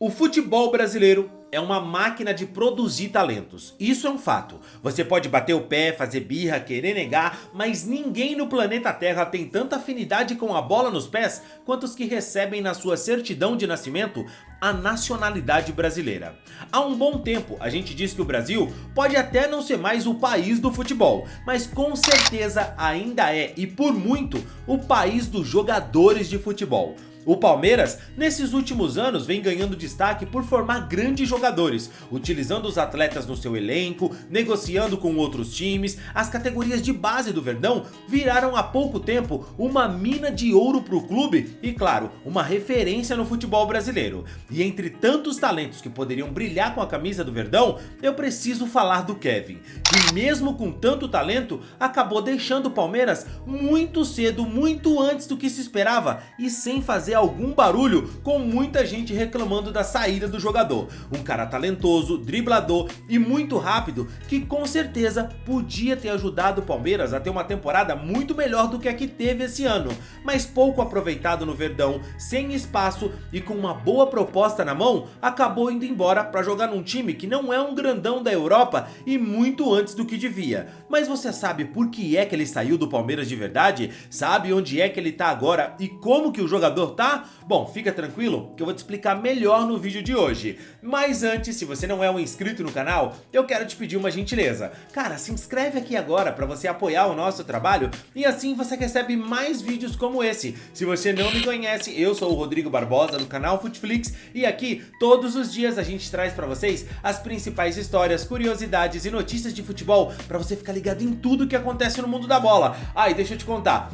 O futebol brasileiro é uma máquina de produzir talentos, isso é um fato. Você pode bater o pé, fazer birra, querer negar, mas ninguém no planeta Terra tem tanta afinidade com a bola nos pés quanto os que recebem na sua certidão de nascimento a nacionalidade brasileira. Há um bom tempo a gente diz que o Brasil pode até não ser mais o país do futebol, mas com certeza ainda é, e por muito, o país dos jogadores de futebol. O Palmeiras, nesses últimos anos, vem ganhando destaque por formar grandes jogadores, utilizando os atletas no seu elenco, negociando com outros times. As categorias de base do Verdão viraram há pouco tempo uma mina de ouro para o clube e, claro, uma referência no futebol brasileiro. E entre tantos talentos que poderiam brilhar com a camisa do Verdão, eu preciso falar do Kevin, que mesmo com tanto talento, acabou deixando o Palmeiras muito cedo, muito antes do que se esperava e sem fazer algum barulho, com muita gente reclamando da saída do jogador. Um cara talentoso, driblador e muito rápido, que com certeza podia ter ajudado o Palmeiras a ter uma temporada muito melhor do que a que teve esse ano, mas pouco aproveitado no Verdão, sem espaço e com uma boa proposta na mão, acabou indo embora para jogar num time que não é um grandão da Europa e muito antes do que devia. Mas você sabe por que é que ele saiu do Palmeiras de verdade? Sabe onde é que ele tá agora e como que o jogador tá? Bom, fica tranquilo que eu vou te explicar melhor no vídeo de hoje. Mas antes, se você não é um inscrito no canal, eu quero te pedir uma gentileza. Cara, se inscreve aqui agora para você apoiar o nosso trabalho e assim você recebe mais vídeos como esse. Se você não me conhece, eu sou o Rodrigo Barbosa do canal Futflix e aqui todos os dias a gente traz para vocês as principais histórias, curiosidades e notícias de futebol para você ficar ligado em tudo que acontece no mundo da bola. Ah, e deixa eu te contar.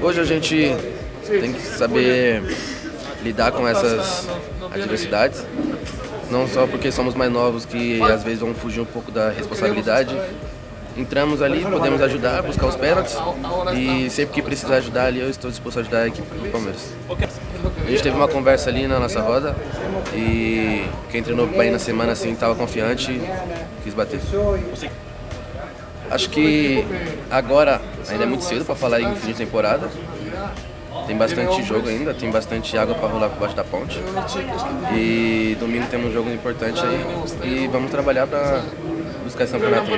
Hoje a gente tem que saber lidar com essas adversidades, não só porque somos mais novos que às vezes vamos fugir um pouco da responsabilidade. Entramos ali, podemos ajudar, buscar os pênaltis e sempre que precisar ajudar ali eu estou disposto a ajudar a equipe do Palmeiras. A gente teve uma conversa ali na nossa roda e quem treinou bem na semana assim estava confiante, quis bater. Acho que agora ainda é muito cedo para falar em fim de temporada. Tem bastante jogo ainda, tem bastante água para rolar por baixo da ponte. E domingo temos um jogo importante aí e vamos trabalhar para buscar esse campeonato.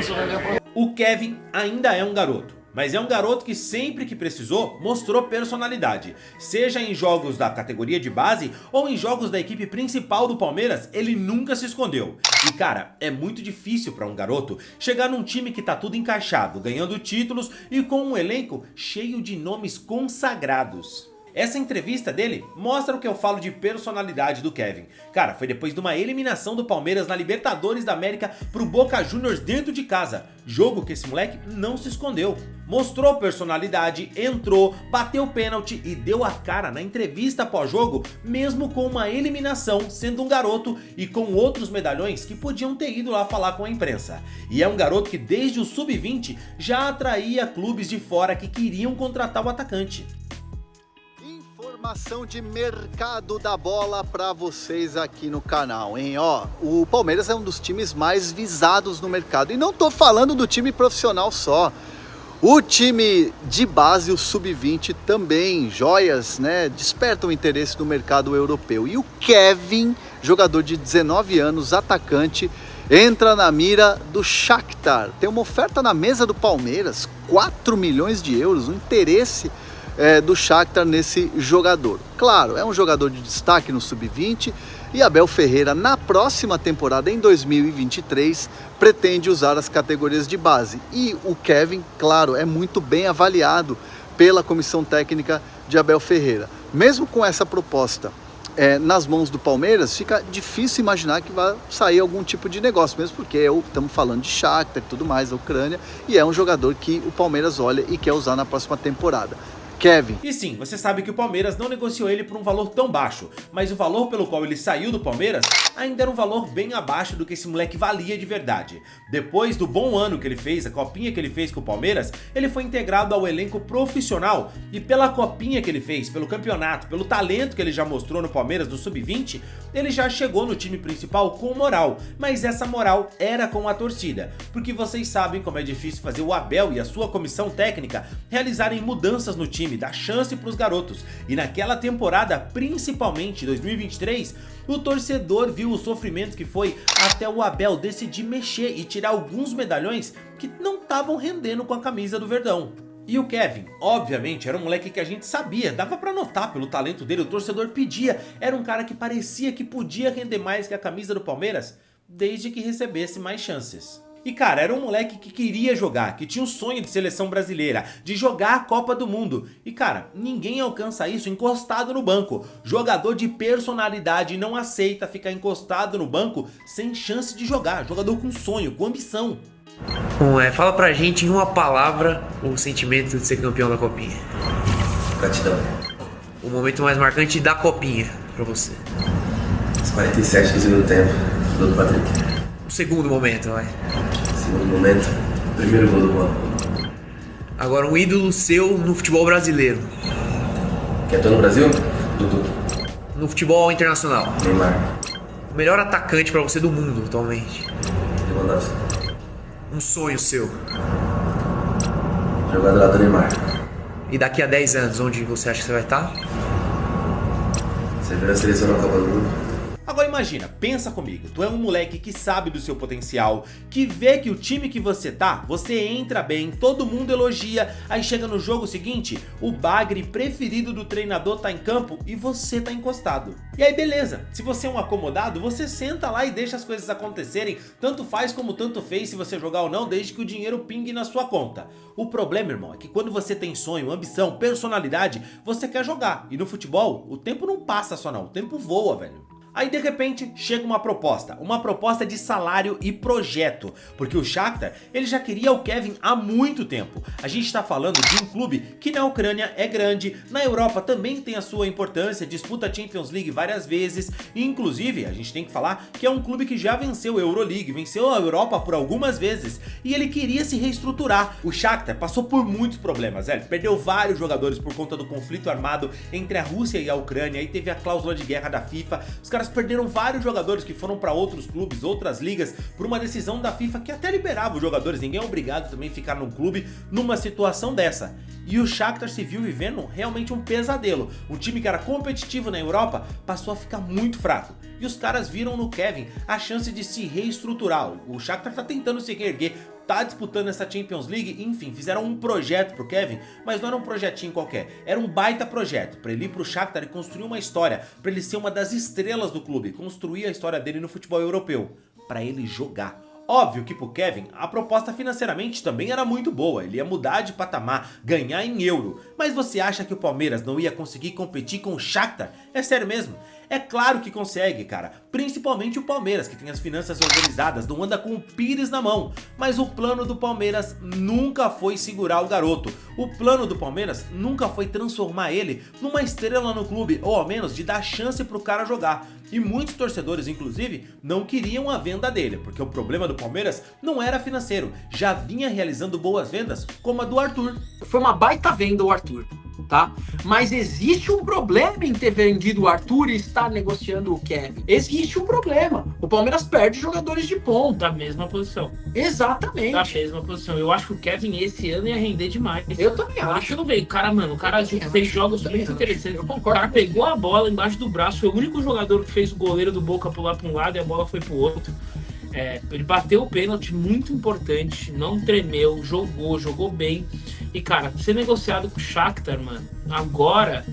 O Kevin ainda é um garoto, mas é um garoto que sempre que precisou mostrou personalidade. Seja em jogos da categoria de base ou em jogos da equipe principal do Palmeiras, ele nunca se escondeu. E cara, é muito difícil para um garoto chegar num time que tá tudo encaixado, ganhando títulos e com um elenco cheio de nomes consagrados. Essa entrevista dele mostra o que eu falo de personalidade do Kevin. Cara, foi depois de uma eliminação do Palmeiras na Libertadores da América pro Boca Juniors dentro de casa. Jogo que esse moleque não se escondeu. Mostrou personalidade, entrou, bateu pênalti e deu a cara na entrevista pós-jogo, mesmo com uma eliminação, sendo um garoto e com outros medalhões que podiam ter ido lá falar com a imprensa. E é um garoto que desde o sub-20 já atraía clubes de fora que queriam contratar o atacante. Informação de mercado da bola para vocês aqui no canal, hein? Ó, o Palmeiras é um dos times mais visados no mercado e não tô falando do time profissional só. O time de base, o sub-20 também, joias, né? Despertam interesse no mercado europeu. E o Kevin, jogador de 19 anos, atacante, entra na mira do Shakhtar. Tem uma oferta na mesa do Palmeiras, 4 milhões de euros, o interesse do Shakhtar nesse jogador. Claro, é um jogador de destaque no sub-20 e Abel Ferreira na próxima temporada, em 2023, pretende usar as categorias de base. E o Kevin, claro, é muito bem avaliado pela comissão técnica de Abel Ferreira. Mesmo com essa proposta nas mãos do Palmeiras, fica difícil imaginar que vai sair algum tipo de negócio, mesmo porque estamos falando de Shakhtar e tudo mais, da Ucrânia, e é um jogador que o Palmeiras olha e quer usar na próxima temporada. Kevin. E sim, você sabe que o Palmeiras não negociou ele por um valor tão baixo, mas o valor pelo qual ele saiu do Palmeiras ainda era um valor bem abaixo do que esse moleque valia de verdade. Depois do bom ano que ele fez, a copinha que ele fez com o Palmeiras, ele foi integrado ao elenco profissional e pela copinha que ele fez, pelo campeonato, pelo talento que ele já mostrou no Palmeiras no sub-20, ele já chegou no time principal com moral, mas essa moral era com a torcida, porque vocês sabem como é difícil fazer o Abel e a sua comissão técnica realizarem mudanças no time time, dar chance pros garotos. E naquela temporada, principalmente 2023, o torcedor viu o sofrimento que foi até o Abel decidir mexer e tirar alguns medalhões que não estavam rendendo com a camisa do Verdão. E o Kevin, obviamente, era um moleque que a gente sabia, dava pra notar pelo talento dele, o torcedor pedia, era um cara que parecia que podia render mais que a camisa do Palmeiras, desde que recebesse mais chances. E cara, era um moleque que queria jogar, que tinha um sonho de seleção brasileira, de jogar a Copa do Mundo. E cara, ninguém alcança isso encostado no banco. Jogador de personalidade não aceita ficar encostado no banco sem chance de jogar. Jogador com sonho, com ambição. Bom, fala pra gente em uma palavra o sentimento de ser campeão da Copinha. Gratidão. O momento mais marcante da Copinha pra você. Os 47 do segundo tempo, gol do Patrick. O segundo momento, vai. Segundo momento, primeiro gol do Juan. Agora, um ídolo seu no futebol brasileiro. Quem atua no Brasil? Dudu. No futebol internacional. Neymar. O melhor atacante pra você do mundo atualmente. Lewandowski. Um sonho seu. Jogar do lado do Neymar. E daqui a 10 anos, onde você acha que você vai estar? Você viu a seleção na Copa do Mundo? Agora imagina, pensa comigo, tu é um moleque que sabe do seu potencial, que vê que o time que você tá, você entra bem, todo mundo elogia, aí chega no jogo seguinte, o bagre preferido do treinador tá em campo e você tá encostado. E aí beleza, se você é um acomodado, você senta lá e deixa as coisas acontecerem, tanto faz como tanto fez se você jogar ou não, desde que o dinheiro pingue na sua conta. O problema, irmão, é que quando você tem sonho, ambição, personalidade, você quer jogar, e no futebol, o tempo não passa só não, o tempo voa, velho. Aí de repente chega uma proposta de salário e projeto, porque o Shakhtar ele já queria o Kevin há muito tempo. A gente tá falando de um clube que na Ucrânia é grande, na Europa também tem a sua importância, disputa a Champions League várias vezes, e inclusive a gente tem que falar que é um clube que já venceu a Euroleague, venceu a Europa por algumas vezes, e ele queria se reestruturar. O Shakhtar passou por muitos problemas, velho, perdeu vários jogadores por conta do conflito armado entre a Rússia e a Ucrânia, aí teve a cláusula de guerra da FIFA, os caras perderam vários jogadores que foram para outros clubes, outras ligas, por uma decisão da FIFA que até liberava os jogadores, ninguém é obrigado também a ficar num clube numa situação dessa. E o Shakhtar se viu vivendo realmente um pesadelo, um time que era competitivo na Europa passou a ficar muito fraco. E os caras viram no Kevin a chance de se reestruturar, o Shakhtar tá tentando se reerguer, tá disputando essa Champions League, enfim, fizeram um projeto pro Kevin, mas não era um projetinho qualquer, era um baita projeto, pra ele ir pro Shakhtar e construir uma história, pra ele ser uma das estrelas do clube, construir a história dele no futebol europeu, pra ele jogar. Óbvio que pro Kevin, a proposta financeiramente também era muito boa, ele ia mudar de patamar, ganhar em euro, mas você acha que o Palmeiras não ia conseguir competir com o Shakhtar? É sério mesmo? É claro que consegue, cara, principalmente o Palmeiras, que tem as finanças organizadas, não anda com o pires na mão, mas o plano do Palmeiras nunca foi segurar o garoto, o plano do Palmeiras nunca foi transformar ele numa estrela no clube, ou ao menos de dar chance pro cara jogar, e muitos torcedores inclusive não queriam a venda dele, porque o problema do Palmeiras não era financeiro, já vinha realizando boas vendas como a do Arthur. Foi uma baita venda o Arthur, tá? Mas existe um problema em ter vendido o Arthur e estar negociando o Kevin. Existe um problema. O Palmeiras perde jogadores de ponta. Da mesma posição. Exatamente. Da mesma posição. Eu acho que o Kevin esse ano ia render demais. Eu também Eu acho. acho que não veio. O cara fez jogos muito interessantes. O cara pegou a bola embaixo do braço. Foi o único jogador que fez o goleiro do Boca pular para um lado e a bola foi pro outro. Ele bateu o pênalti muito importante, não tremeu, jogou bem. E cara, ser negociado com o Shakhtar, mano, agora...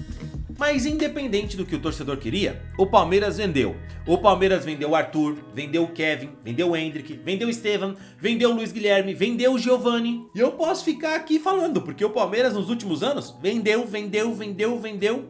Mas independente do que o torcedor queria, o Palmeiras vendeu. O Palmeiras vendeu o Arthur, vendeu o Kevin, vendeu o Endrick, vendeu o Estevam, vendeu o Luiz Guilherme, vendeu o Giovani. E eu posso ficar aqui falando, porque o Palmeiras nos últimos anos vendeu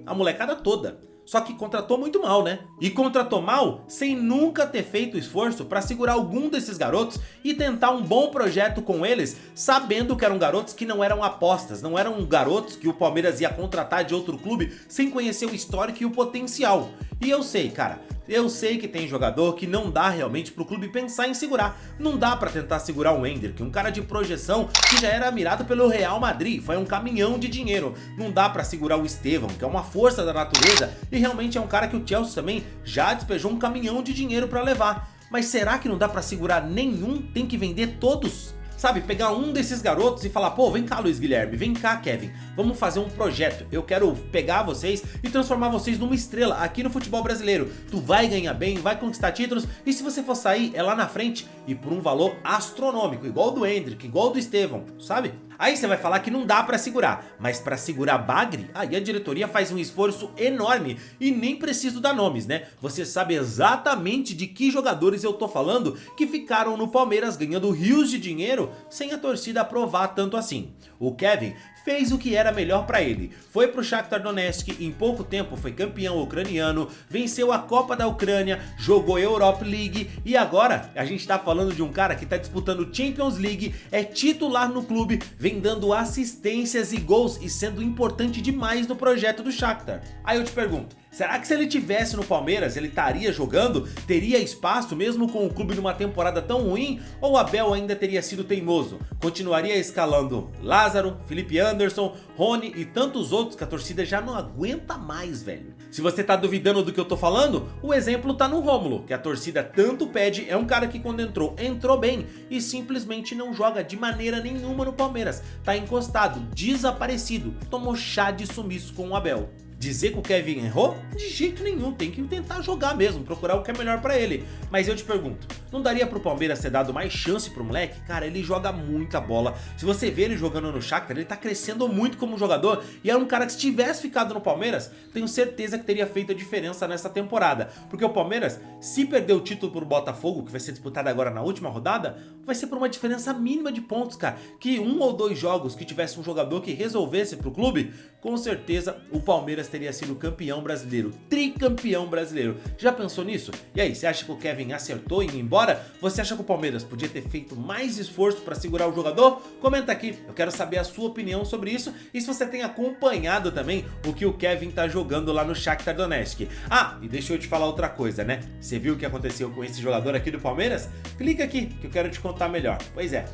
a molecada toda. Só que contratou muito mal, né? E contratou mal sem nunca ter feito esforço pra segurar algum desses garotos e tentar um bom projeto com eles, sabendo que eram garotos que não eram apostas, não eram garotos que o Palmeiras ia contratar de outro clube sem conhecer o histórico e o potencial. E eu sei, cara, eu sei que tem jogador que não dá realmente pro clube pensar em segurar. Não dá pra tentar segurar o Endrick, um cara de projeção que já era mirado pelo Real Madrid, foi um caminhão de dinheiro. Não dá pra segurar o Estevam, que é uma força da natureza e realmente é um cara que o Chelsea também já despejou um caminhão de dinheiro pra levar. Mas será que não dá pra segurar nenhum? Tem que vender todos? Sabe, pegar um desses garotos e falar, pô, vem cá Luiz Guilherme, vem cá Kevin, vamos fazer um projeto, eu quero pegar vocês e transformar vocês numa estrela aqui no futebol brasileiro. Tu vai ganhar bem, vai conquistar títulos e se você for sair é lá na frente e por um valor astronômico, igual do Endrick, igual do Estevão, sabe? Aí você vai falar que não dá pra segurar, mas pra segurar bagre, aí a diretoria faz um esforço enorme e nem preciso dar nomes, né? Você sabe exatamente de que jogadores eu tô falando que ficaram no Palmeiras ganhando rios de dinheiro sem a torcida aprovar tanto assim. O Kevin fez o que era melhor pra ele, foi pro Shakhtar Donetsk, em pouco tempo foi campeão ucraniano, venceu a Copa da Ucrânia, jogou Europa League e agora a gente tá falando de um cara que tá disputando Champions League, é titular no clube, vem dando assistências e gols e sendo importante demais no projeto do Shakhtar. Aí eu te pergunto, será que se ele tivesse no Palmeiras ele estaria jogando, teria espaço mesmo com o clube numa temporada tão ruim, ou o Abel ainda teria sido teimoso? Continuaria escalando Lázaro, Felipe Anderson, Rony e tantos outros que a torcida já não aguenta mais, velho. Se você tá duvidando do que eu tô falando, o exemplo tá no Rômulo, que a torcida tanto pede, é um cara que quando entrou bem e simplesmente não joga de maneira nenhuma no Palmeiras, tá encostado, desaparecido, tomou chá de sumiço com o Abel. Dizer que o Kevin errou? De jeito nenhum, tem que tentar jogar mesmo, procurar o que é melhor pra ele. Mas eu te pergunto, não daria pro Palmeiras ter dado mais chance pro moleque? Cara, ele joga muita bola. Se você vê ele jogando no Shakhtar, ele tá crescendo muito como jogador e é um cara que se tivesse ficado no Palmeiras, tenho certeza que teria feito a diferença nessa temporada. Porque o Palmeiras, se perder o título pro Botafogo, que vai ser disputado agora na última rodada, vai ser por uma diferença mínima de pontos, cara. Que 1 ou 2 jogos que tivesse um jogador que resolvesse pro clube, com certeza o Palmeiras teria sido campeão brasileiro, tricampeão brasileiro. Já pensou nisso? E aí, você acha que o Kevin acertou em ir embora? Você acha que o Palmeiras podia ter feito mais esforço para segurar o jogador? Comenta aqui, eu quero saber a sua opinião sobre isso e se você tem acompanhado também o que o Kevin tá jogando lá no Shakhtar Donetsk. Ah, e deixa eu te falar outra coisa, né? Você viu o que aconteceu com esse jogador aqui do Palmeiras? Clica aqui que eu quero te contar melhor. Pois é,